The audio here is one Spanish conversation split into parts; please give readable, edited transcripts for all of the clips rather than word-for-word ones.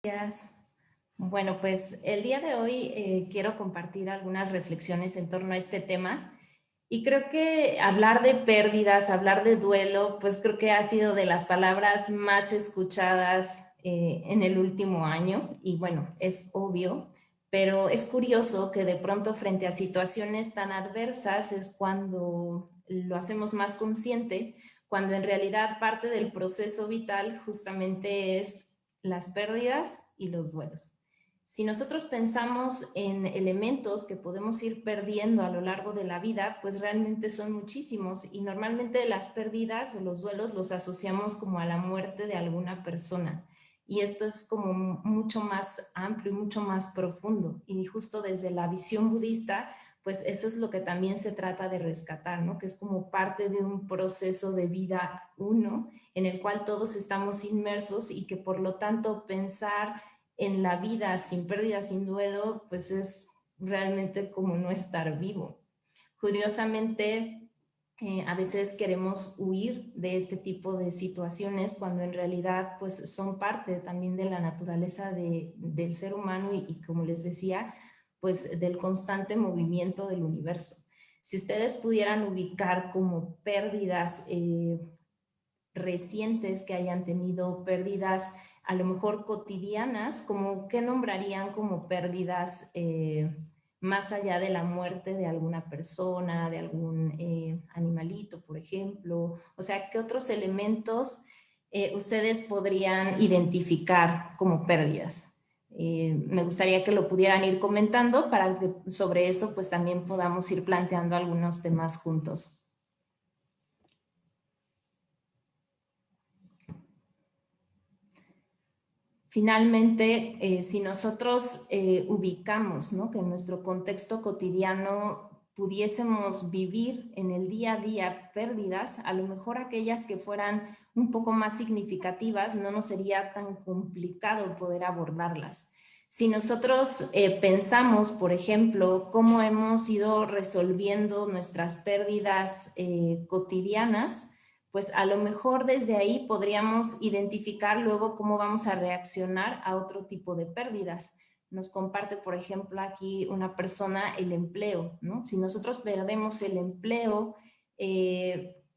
Gracias. Bueno, pues el día de hoy quiero compartir algunas reflexiones en torno a este tema y creo que hablar de pérdidas, hablar de duelo, pues creo que ha sido de las palabras más escuchadas en el último año y bueno, es obvio, pero es curioso que de pronto frente a situaciones tan adversas es cuando lo hacemos más consciente, cuando en realidad parte del proceso vital justamente es las pérdidas y los duelos. Si nosotros pensamos en elementos que podemos ir perdiendo a lo largo de la vida, pues realmente son muchísimos y normalmente las pérdidas o los duelos los asociamos como a la muerte de alguna persona. Y esto es como mucho más amplio y mucho más profundo. Y justo desde la visión budista, pues eso es lo que también se trata de rescatar, ¿no? Que es como parte de un proceso de vida uno en el cual todos estamos inmersos y que por lo tanto pensar en la vida sin pérdida, sin duelo, pues es realmente como no estar vivo. Curiosamente, a veces queremos huir de este tipo de situaciones cuando en realidad pues son parte también de la naturaleza del ser humano y como les decía, pues del constante movimiento del universo. Si ustedes pudieran ubicar como pérdidas recientes que hayan tenido, pérdidas a lo mejor cotidianas, como qué nombrarían como pérdidas más allá de la muerte de alguna persona, de algún animalito, por ejemplo. O sea, ¿qué otros elementos ustedes podrían identificar como pérdidas? Me gustaría que lo pudieran ir comentando para que sobre eso pues también podamos ir planteando algunos temas juntos. Finalmente, si nosotros ubicamos, ¿no?, que en nuestro contexto cotidiano pudiésemos vivir en el día a día pérdidas, a lo mejor aquellas que fueran un poco más significativas, no nos sería tan complicado poder abordarlas. Si nosotros pensamos, por ejemplo, cómo hemos ido resolviendo nuestras pérdidas cotidianas, pues a lo mejor desde ahí podríamos identificar luego cómo vamos a reaccionar a otro tipo de pérdidas. Nos comparte, por ejemplo, aquí una persona el empleo, ¿no? Si nosotros perdemos el empleo,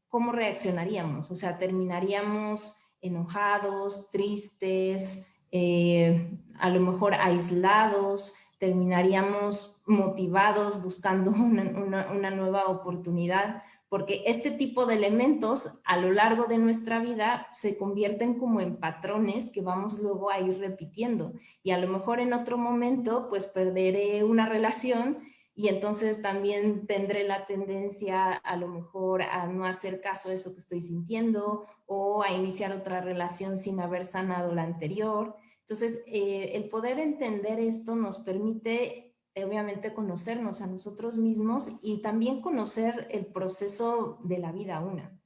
¿cómo reaccionaríamos? O sea, terminaríamos enojados, tristes, a lo mejor aislados, terminaríamos motivados buscando una nueva oportunidad, porque este tipo de elementos a lo largo de nuestra vida se convierten como en patrones que vamos luego a ir repitiendo y a lo mejor en otro momento pues perderé una relación y entonces también tendré la tendencia a lo mejor a no hacer caso a eso que estoy sintiendo o a iniciar otra relación sin haber sanado la anterior. Entonces, el poder entender esto nos permite obviamente conocernos a nosotros mismos y también conocer el proceso de la vida una.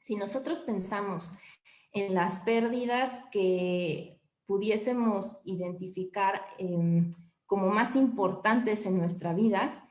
Si nosotros pensamos en las pérdidas que pudiésemos identificar como más importantes en nuestra vida,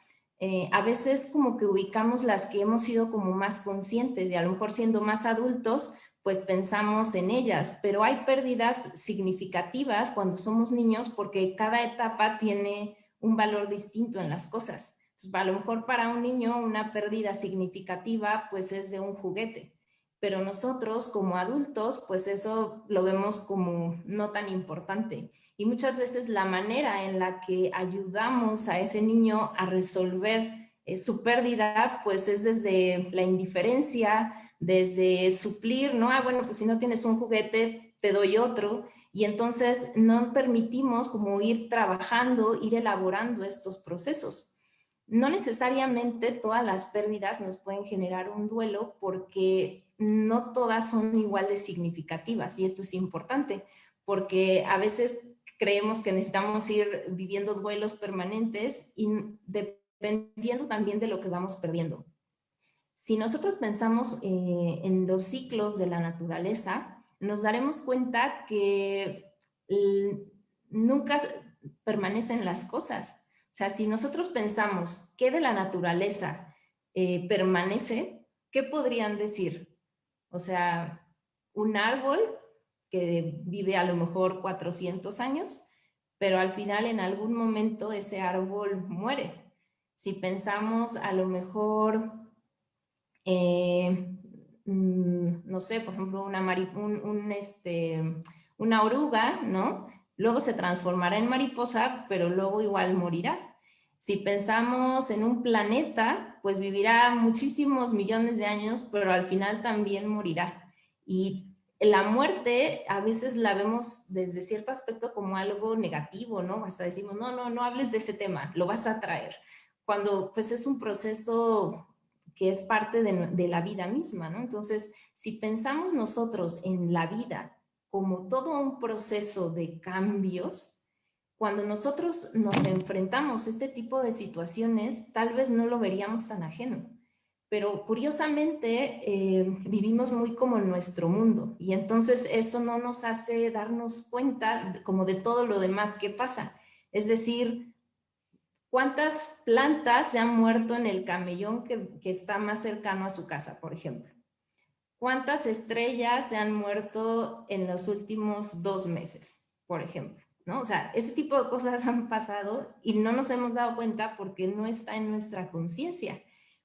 a veces como que ubicamos las que hemos sido como más conscientes y a lo mejor siendo más adultos, pues pensamos en ellas, pero hay pérdidas significativas cuando somos niños porque cada etapa tiene un valor distinto en las cosas. Entonces, a lo mejor para un niño una pérdida significativa pues es de un juguete, pero nosotros como adultos pues eso lo vemos como no tan importante. Y muchas veces la manera en la que ayudamos a ese niño a resolver su pérdida pues es desde la indiferencia, desde suplir, ¿no? Ah, bueno, pues si no tienes un juguete, te doy otro. Y entonces no permitimos como ir trabajando, ir elaborando estos procesos. No necesariamente todas las pérdidas nos pueden generar un duelo porque no todas son igual de significativas y esto es importante porque a veces creemos que necesitamos ir viviendo duelos permanentes y dependiendo también de lo que vamos perdiendo. Si nosotros pensamos en los ciclos de la naturaleza, nos daremos cuenta que nunca permanecen las cosas. O sea, si nosotros pensamos que de la naturaleza permanece, ¿qué podrían decir? O sea, un árbol que vive a lo mejor 400 años, pero al final en algún momento ese árbol muere. Si pensamos a lo mejor, no sé, por ejemplo, una oruga, ¿no? Luego se transformará en mariposa, pero luego igual morirá. Si pensamos en un planeta, pues vivirá muchísimos millones de años, pero al final también morirá. Y la muerte a veces la vemos desde cierto aspecto como algo negativo, ¿no? Hasta decimos, no, no, no hables de ese tema, lo vas a traer. Cuando pues es un proceso que es parte de la vida misma, ¿no? Entonces, si pensamos nosotros en la vida como todo un proceso de cambios, cuando nosotros nos enfrentamos a este tipo de situaciones, tal vez no lo veríamos tan ajeno. Pero curiosamente vivimos muy como en nuestro mundo y entonces eso no nos hace darnos cuenta como de todo lo demás que pasa. Es decir, ¿cuántas plantas se han muerto en el camellón que está más cercano a su casa, por ejemplo? ¿Cuántas estrellas se han muerto en los últimos 2 meses, por ejemplo? ¿No? O sea, ese tipo de cosas han pasado y no nos hemos dado cuenta porque no está en nuestra conciencia.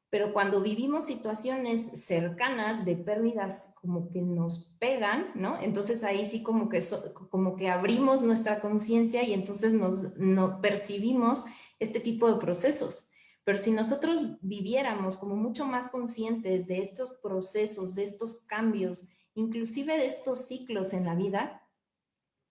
Pero cuando vivimos situaciones cercanas de pérdidas como que nos pegan, ¿no? Entonces ahí sí como que abrimos nuestra conciencia y entonces nos percibimos este tipo de procesos. Pero si nosotros viviéramos como mucho más conscientes de estos procesos, de estos cambios, inclusive de estos ciclos en la vida,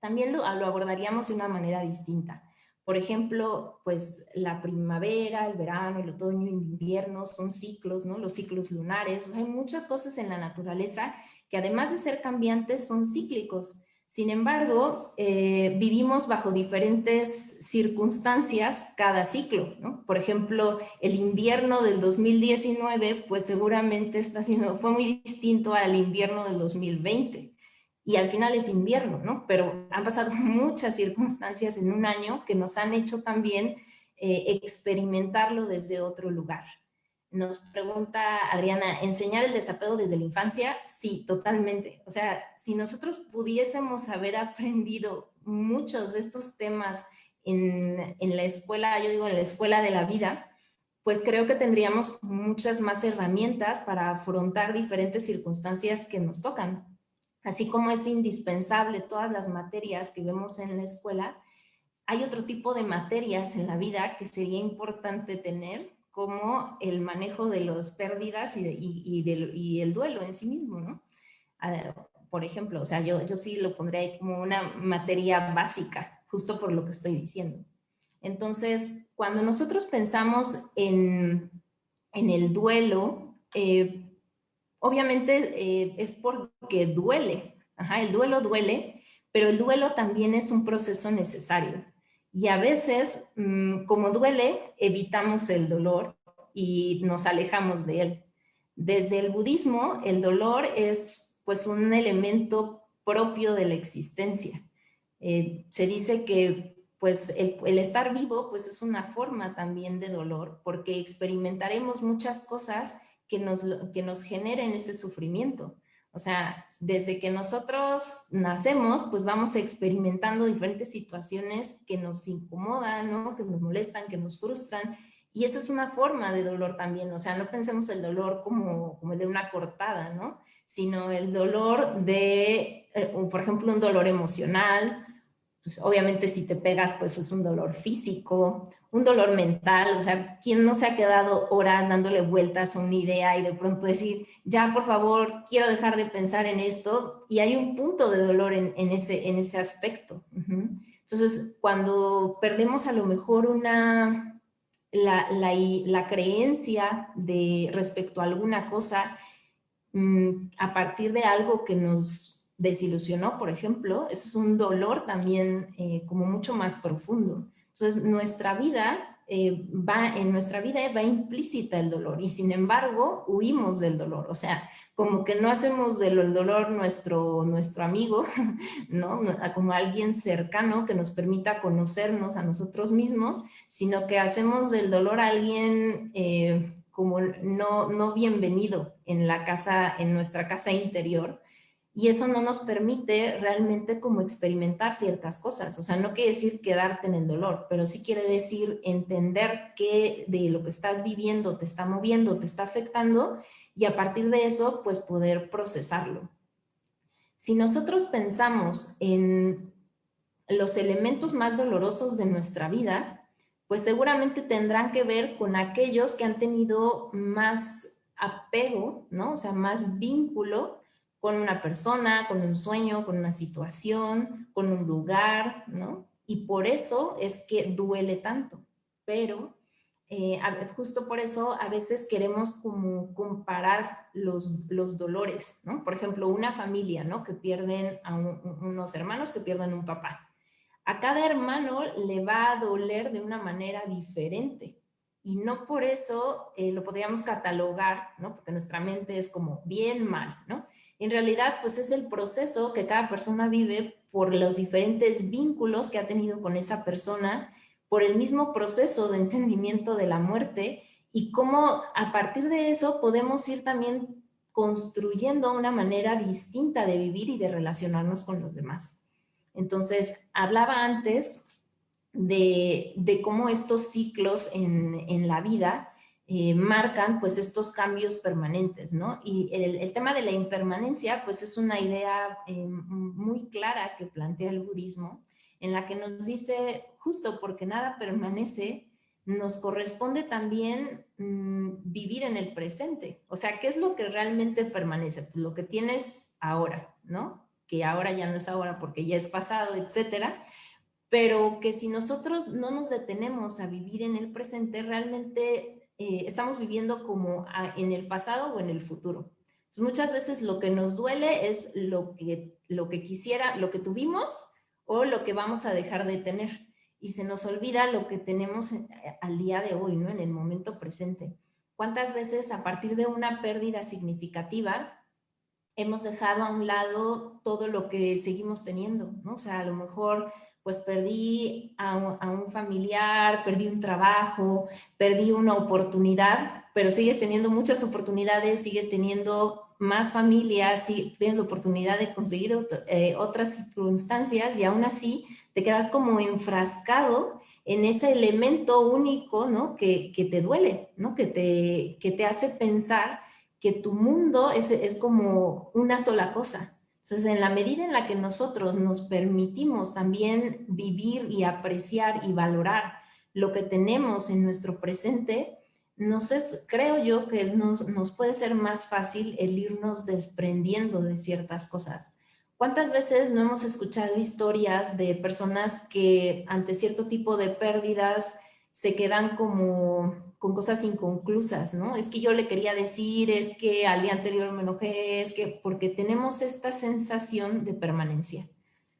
también lo abordaríamos de una manera distinta. Por ejemplo, pues la primavera, el verano, el otoño, el invierno son ciclos, ¿no? Los ciclos lunares. Hay muchas cosas en la naturaleza que además de ser cambiantes son cíclicos. Sin embargo, vivimos bajo diferentes circunstancias cada ciclo, ¿no? Por ejemplo, el invierno del 2019, pues seguramente fue muy distinto al invierno del 2020 y al final es invierno, ¿no? Pero han pasado muchas circunstancias en un año que nos han hecho también experimentarlo desde otro lugar. Nos pregunta Adriana, ¿enseñar el desapego desde la infancia? Sí, totalmente. O sea, si nosotros pudiésemos haber aprendido muchos de estos temas en la escuela, yo digo en la escuela de la vida, pues creo que tendríamos muchas más herramientas para afrontar diferentes circunstancias que nos tocan. Así como es indispensable todas las materias que vemos en la escuela, hay otro tipo de materias en la vida que sería importante tener, como el manejo de las pérdidas y el duelo en sí mismo, ¿no? Por ejemplo, o sea, yo sí lo pondría ahí como una materia básica, justo por lo que estoy diciendo. Entonces, cuando nosotros pensamos en el duelo, obviamente es porque duele. Ajá, el duelo duele, pero el duelo también es un proceso necesario. Y a veces, como duele, evitamos el dolor y nos alejamos de él. Desde el budismo, el dolor es pues un elemento propio de la existencia. Se dice que pues el estar vivo pues es una forma también de dolor porque experimentaremos muchas cosas que nos generen ese sufrimiento. O sea, desde que nosotros nacemos, pues vamos experimentando diferentes situaciones que nos incomodan, ¿no? Que nos molestan, que nos frustran. Y esa es una forma de dolor también. O sea, no pensemos el dolor como el de una cortada, ¿no? Sino el dolor de, por ejemplo, un dolor emocional, pues obviamente si te pegas, pues es un dolor físico, un dolor mental, o sea, ¿quién no se ha quedado horas dándole vueltas a una idea y de pronto decir, ya por favor, quiero dejar de pensar en esto? Y hay un punto de dolor en ese aspecto. Entonces, cuando perdemos a lo mejor la creencia de respecto a alguna cosa, a partir de algo que nos desilusionó, por ejemplo, eso es un dolor también como mucho más profundo. Entonces, en nuestra vida va implícita el dolor y sin embargo huimos del dolor. O sea, como que no hacemos del dolor nuestro amigo, ¿no? Como alguien cercano que nos permita conocernos a nosotros mismos, sino que hacemos del dolor a alguien como no bienvenido en nuestra casa interior. y eso no nos permite realmente como experimentar ciertas cosas. O sea, no quiere decir quedarte en el dolor, pero sí quiere decir entender qué de lo que estás viviendo te está moviendo, te está afectando, y a partir de eso, pues poder procesarlo. Si nosotros pensamos en los elementos más dolorosos de nuestra vida, pues seguramente tendrán que ver con aquellos que han tenido más apego, ¿no? O sea, más vínculo con una persona, con un sueño, con una situación, con un lugar, ¿no? Y por eso es que duele tanto. Pero justo por eso a veces queremos como comparar los dolores, ¿no? Por ejemplo, una familia, ¿no? Que pierden a unos hermanos que pierden un papá. A cada hermano le va a doler de una manera diferente y no por eso lo podríamos catalogar, ¿no? Porque nuestra mente es como bien mal, ¿no? En realidad, pues es el proceso que cada persona vive por los diferentes vínculos que ha tenido con esa persona, por el mismo proceso de entendimiento de la muerte y cómo a partir de eso podemos ir también construyendo una manera distinta de vivir y de relacionarnos con los demás. Entonces, hablaba antes de cómo estos ciclos en la vida marcan pues estos cambios permanentes, ¿no? Y el tema de la impermanencia pues es una idea muy clara que plantea el budismo, en la que nos dice, justo porque nada permanece, nos corresponde también vivir en el presente. O sea, ¿qué es lo que realmente permanece? Pues lo que tienes ahora, ¿no? Que ahora ya no es ahora porque ya es pasado, etcétera, pero que si nosotros no nos detenemos a vivir en el presente, realmente estamos viviendo como en el pasado o en el futuro. Entonces, muchas veces lo que nos duele es lo que quisiera, lo que tuvimos o lo que vamos a dejar de tener. Y se nos olvida lo que tenemos al día de hoy, ¿no? En el momento presente. ¿Cuántas veces a partir de una pérdida significativa hemos dejado a un lado todo lo que seguimos teniendo, ¿no? O sea, a lo mejor pues perdí a un familiar, perdí un trabajo, perdí una oportunidad, pero sigues teniendo muchas oportunidades, sigues teniendo más familias, tienes la oportunidad de conseguir otras circunstancias y aún así te quedas como enfrascado en ese elemento único, ¿no? Que te duele, ¿no? Que te hace pensar que tu mundo es como una sola cosa. Entonces, en la medida en la que nosotros nos permitimos también vivir y apreciar y valorar lo que tenemos en nuestro presente, creo yo que nos puede ser más fácil el irnos desprendiendo de ciertas cosas. ¿Cuántas veces no hemos escuchado historias de personas que ante cierto tipo de pérdidas se quedan como con cosas inconclusas, ¿no? Es que yo le quería decir, es que al día anterior me enojé, es que porque tenemos esta sensación de permanencia.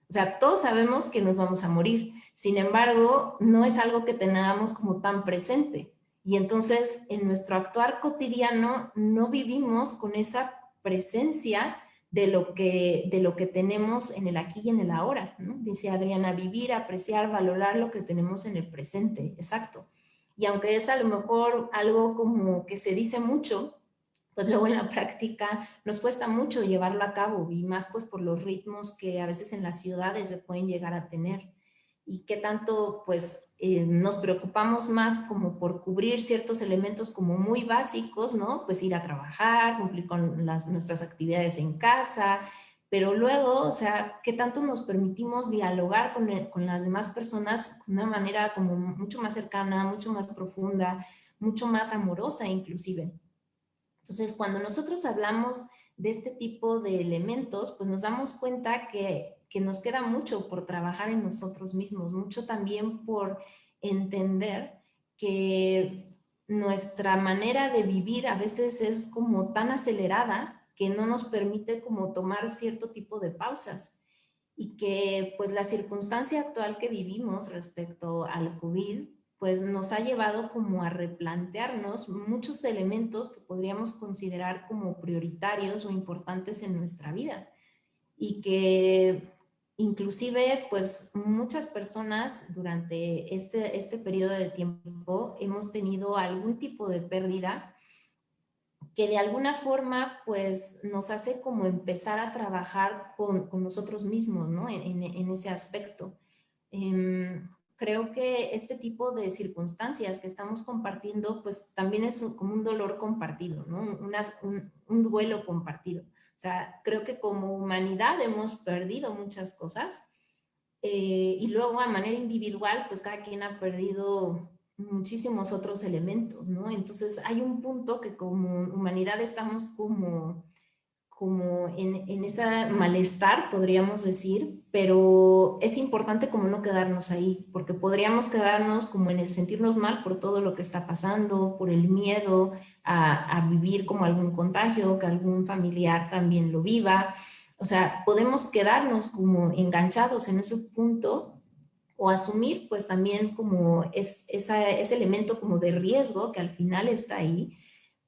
O sea, todos sabemos que nos vamos a morir, sin embargo, no es algo que tengamos como tan presente. Y entonces, en nuestro actuar cotidiano, no vivimos con esa presencia de lo que tenemos en el aquí y en el ahora, ¿no? Dice Adriana, vivir, apreciar, valorar lo que tenemos en el presente, exacto. Y aunque es a lo mejor algo como que se dice mucho, pues luego en la práctica nos cuesta mucho llevarlo a cabo y más pues por los ritmos que a veces en las ciudades se pueden llegar a tener y qué tanto pues nos preocupamos más como por cubrir ciertos elementos como muy básicos, ¿no? Pues ir a trabajar, cumplir con nuestras actividades en casa, pero luego, o sea, qué tanto nos permitimos dialogar con las demás personas de una manera como mucho más cercana, mucho más profunda, mucho más amorosa inclusive. Entonces, cuando nosotros hablamos de este tipo de elementos, pues nos damos cuenta que nos queda mucho por trabajar en nosotros mismos, mucho también por entender que nuestra manera de vivir a veces es como tan acelerada que no nos permite como tomar cierto tipo de pausas y que pues la circunstancia actual que vivimos respecto al COVID pues nos ha llevado como a replantearnos muchos elementos que podríamos considerar como prioritarios o importantes en nuestra vida y que inclusive pues muchas personas durante este periodo de tiempo hemos tenido algún tipo de pérdida que de alguna forma pues nos hace como empezar a trabajar con nosotros mismos, ¿no? En ese aspecto. Creo que este tipo de circunstancias que estamos compartiendo pues también es como un dolor compartido, ¿no? Un duelo compartido. O sea, creo que como humanidad hemos perdido muchas cosas y luego a manera individual, pues cada quien ha perdido muchísimos otros elementos, ¿no? Entonces hay un punto que como humanidad estamos como en ese malestar, podríamos decir, pero es importante como no quedarnos ahí, porque podríamos quedarnos como en el sentirnos mal por todo lo que está pasando, por el miedo a vivir como algún contagio, que algún familiar también lo viva. O sea, podemos quedarnos como enganchados en ese punto o asumir pues también como ese elemento como de riesgo que al final está ahí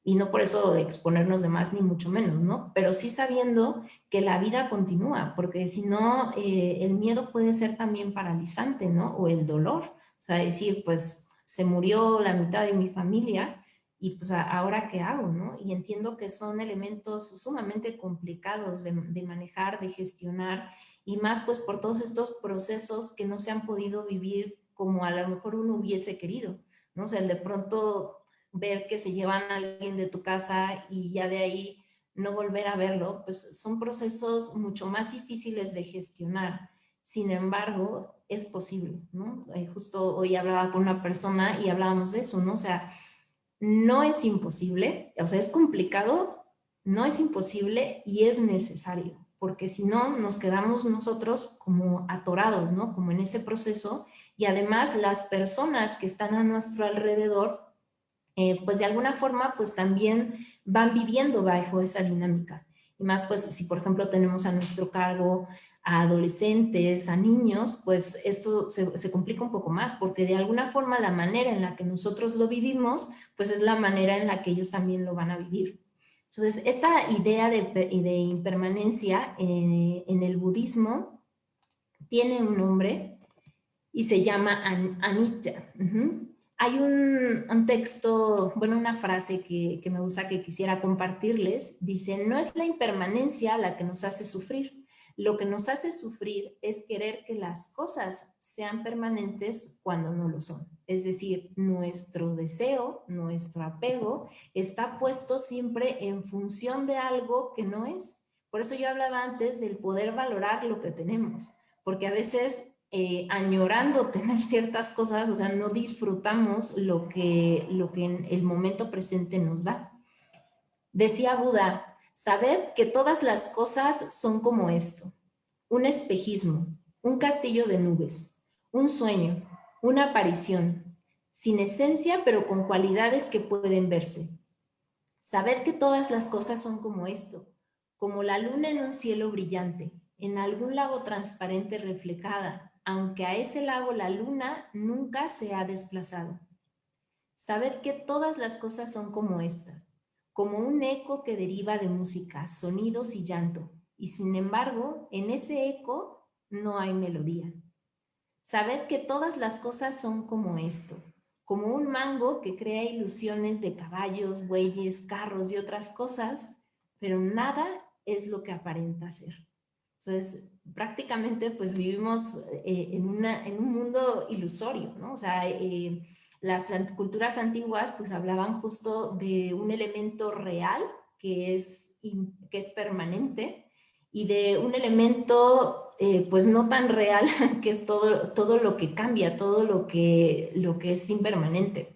y no por eso exponernos de más ni mucho menos, ¿no? Pero sí sabiendo que la vida continúa, porque si no, el miedo puede ser también paralizante, ¿no? O el dolor, o sea, decir, pues se murió la mitad de mi familia y pues ahora qué hago, ¿no? Y entiendo que son elementos sumamente complicados de manejar, de gestionar y más pues por todos estos procesos que no se han podido vivir como a lo mejor uno hubiese querido, ¿no? O sea, el de pronto ver que se llevan a alguien de tu casa y ya de ahí no volver a verlo, pues son procesos mucho más difíciles de gestionar. Sin embargo, es posible, ¿no? Justo hoy hablaba con una persona y hablábamos de eso, ¿no? O sea, no es imposible, o sea, es complicado, no es imposible y es necesario, porque si no nos quedamos nosotros como atorados, ¿no? Como en ese proceso y además las personas que están a nuestro alrededor pues de alguna forma pues también van viviendo bajo esa dinámica. Y más pues si por ejemplo tenemos a nuestro cargo a adolescentes, a niños, pues esto se complica un poco más porque de alguna forma la manera en la que nosotros lo vivimos pues es la manera en la que ellos también lo van a vivir. Entonces esta idea de impermanencia en el budismo tiene un nombre y se llama Anicca. Hay un texto, bueno, una frase que me gusta que quisiera compartirles. Dice, no es la impermanencia la que nos hace sufrir. Lo que nos hace sufrir es querer que las cosas sean permanentes cuando no lo son. Es decir, nuestro deseo, nuestro apego está puesto siempre en función de algo que no es. Por eso yo hablaba antes del poder valorar lo que tenemos, porque a veces añorando tener ciertas cosas, o sea, no disfrutamos lo que en el momento presente nos da. Decía Buda, sabed que todas las cosas son como esto, un espejismo, un castillo de nubes, un sueño, una aparición, sin esencia pero con cualidades que pueden verse. Sabed que todas las cosas son como esto, como la luna en un cielo brillante, en algún lago transparente reflejada, aunque a ese lago la luna nunca se ha desplazado. Sabed que todas las cosas son como estas, como un eco que deriva de música, sonidos y llanto, y sin embargo, en ese eco no hay melodía. Sabed que todas las cosas son como esto, como un mango que crea ilusiones de caballos, bueyes, carros y otras cosas, pero nada es lo que aparenta ser. Entonces, prácticamente pues vivimos en un mundo ilusorio, ¿no? O sea, las culturas antiguas pues hablaban justo de un elemento real que es permanente y de un elemento pues no tan real que es todo lo que cambia, todo lo que es impermanente.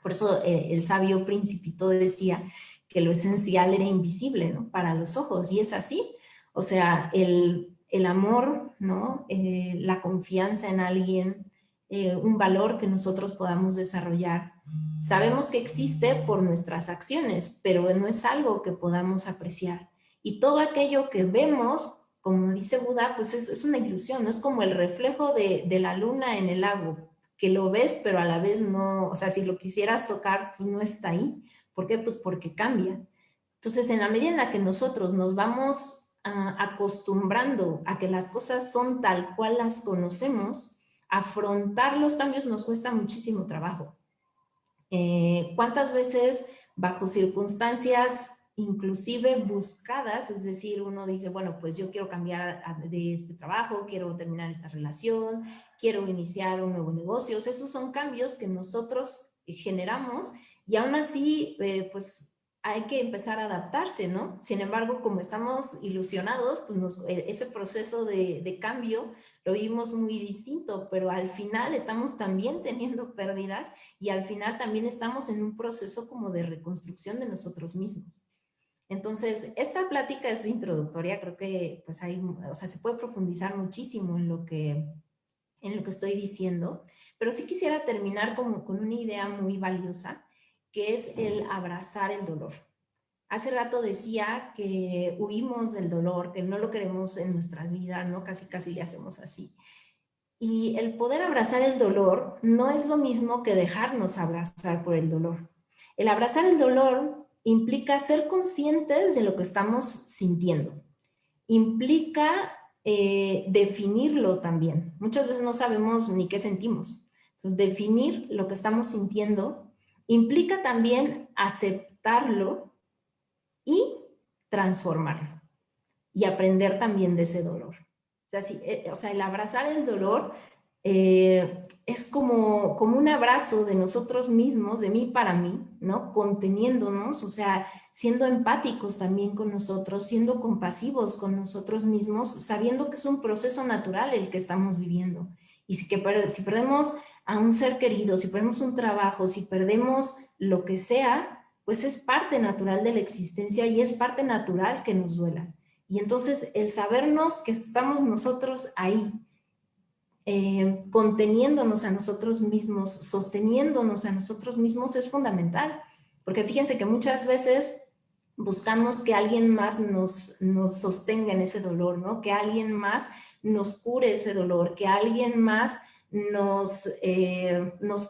Por eso el sabio Principito decía que lo esencial era invisible, ¿no? Para los ojos, y es así. O sea, el amor, ¿no? La confianza en alguien, un valor que nosotros podamos desarrollar. Sabemos que existe por nuestras acciones, pero no es algo que podamos apreciar. Y todo aquello que vemos, como dice Buda, pues es una ilusión, ¿no? Es como el reflejo de la luna en el lago, que lo ves, pero a la vez no, o sea, si lo quisieras tocar, pues no está ahí. ¿Por qué? Pues porque cambia. Entonces, en la medida en la que nosotros nos vamos acostumbrando a que las cosas son tal cual las conocemos, afrontar los cambios nos cuesta muchísimo trabajo. ¿Cuántas veces bajo circunstancias inclusive buscadas, es decir, uno dice, bueno, pues yo quiero cambiar de este trabajo, quiero terminar esta relación, quiero iniciar un nuevo negocio. Esos son cambios que nosotros generamos y aún así, pues hay que empezar a adaptarse, ¿no? Sin embargo, como estamos ilusionados, pues ese proceso de cambio lo vimos muy distinto, pero al final estamos también teniendo pérdidas y al final también estamos en un proceso como de reconstrucción de nosotros mismos. Entonces, esta plática es introductoria, creo que pues hay, o sea, se puede profundizar muchísimo en lo que estoy diciendo, pero sí quisiera terminar como con una idea muy valiosa, que es el abrazar el dolor. Hace rato decía que huimos del dolor, que no lo queremos en nuestras vidas, ¿no? Casi, casi le hacemos así. Y el poder abrazar el dolor no es lo mismo que dejarnos abrazar por el dolor. El abrazar el dolor implica ser conscientes de lo que estamos sintiendo. Implica definirlo también. Muchas veces no sabemos ni qué sentimos. Entonces, definir lo que estamos sintiendo implica también aceptarlo y transformarlo y aprender también de ese dolor. O sea, el abrazar el dolor es como un abrazo de nosotros mismos, de mí para mí, ¿no? Conteniéndonos, o sea, siendo empáticos también con nosotros, siendo compasivos con nosotros mismos, sabiendo que es un proceso natural el que estamos viviendo. Y si perdemos a un ser querido, si perdemos un trabajo, si perdemos lo que sea, pues es parte natural de la existencia y es parte natural que nos duela. Y entonces el sabernos que estamos nosotros ahí, conteniéndonos a nosotros mismos, sosteniéndonos a nosotros mismos es fundamental. Porque fíjense que muchas veces buscamos que alguien más nos sostenga en ese dolor, ¿no? Que alguien más nos cure ese dolor, que alguien más nos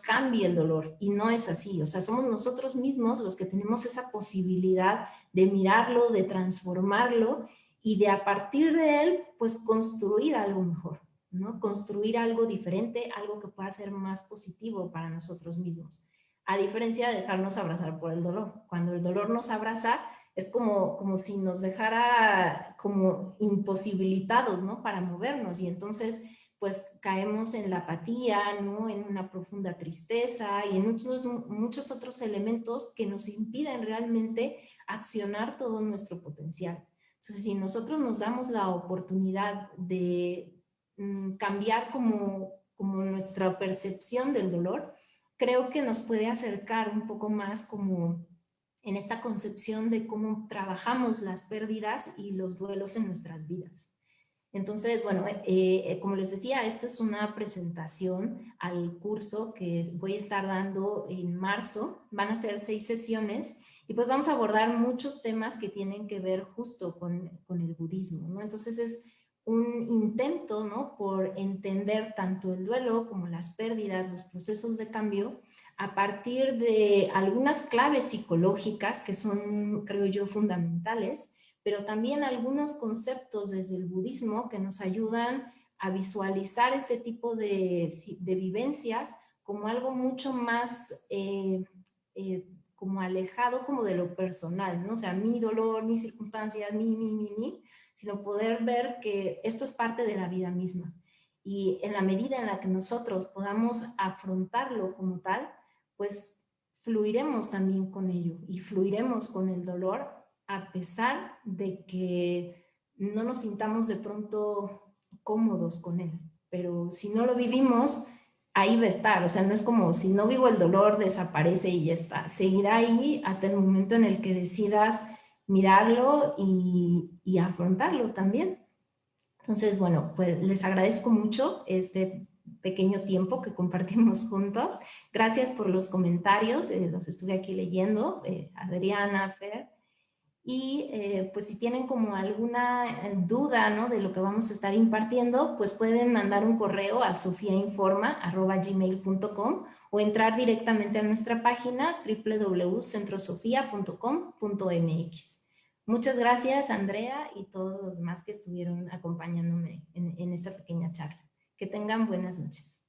cambie el dolor. Y no es así. O sea, somos nosotros mismos los que tenemos esa posibilidad de mirarlo, de transformarlo y de a partir de él, pues construir algo mejor, ¿no? Construir algo diferente, algo que pueda ser más positivo para nosotros mismos. A diferencia de dejarnos abrazar por el dolor. Cuando el dolor nos abraza, es como si nos dejara como imposibilitados, ¿no? Para movernos y entonces pues caemos en la apatía, ¿no? En una profunda tristeza y en muchos otros elementos que nos impiden realmente accionar todo nuestro potencial. Entonces, si nosotros nos damos la oportunidad de cambiar como nuestra percepción del dolor, creo que nos puede acercar un poco más como en esta concepción de cómo trabajamos las pérdidas y los duelos en nuestras vidas. Entonces, bueno, como les decía, esta es una presentación al curso que voy a estar dando en marzo. Van a ser 6 sesiones y pues vamos a abordar muchos temas que tienen que ver justo con el budismo, ¿no? Entonces es un intento, ¿no? Por entender tanto el duelo como las pérdidas, los procesos de cambio, a partir de algunas claves psicológicas que son, creo yo, fundamentales, pero también algunos conceptos desde el budismo que nos ayudan a visualizar este tipo de vivencias como algo mucho más como alejado como de lo personal, ¿no? O sea, mi dolor, mis circunstancias, sino poder ver que esto es parte de la vida misma. Y en la medida en la que nosotros podamos afrontarlo como tal, pues fluiremos también con ello y fluiremos con el dolor a pesar de que no nos sintamos de pronto cómodos con él. Pero si no lo vivimos, ahí va a estar. O sea, no es como si no vivo el dolor, desaparece y ya está. Seguirá ahí hasta el momento en el que decidas mirarlo y afrontarlo también. Entonces, bueno, pues les agradezco mucho este pequeño tiempo que compartimos juntos. Gracias por los comentarios, los estuve aquí leyendo, Adriana, Fer. Y pues si tienen como alguna duda, ¿no? De lo que vamos a estar impartiendo, pues pueden mandar un correo a sofiainforma@gmail.com o entrar directamente a nuestra página www.centrosofia.com.mx. Muchas gracias, Andrea, y todos los demás que estuvieron acompañándome en esta pequeña charla. Que tengan buenas noches.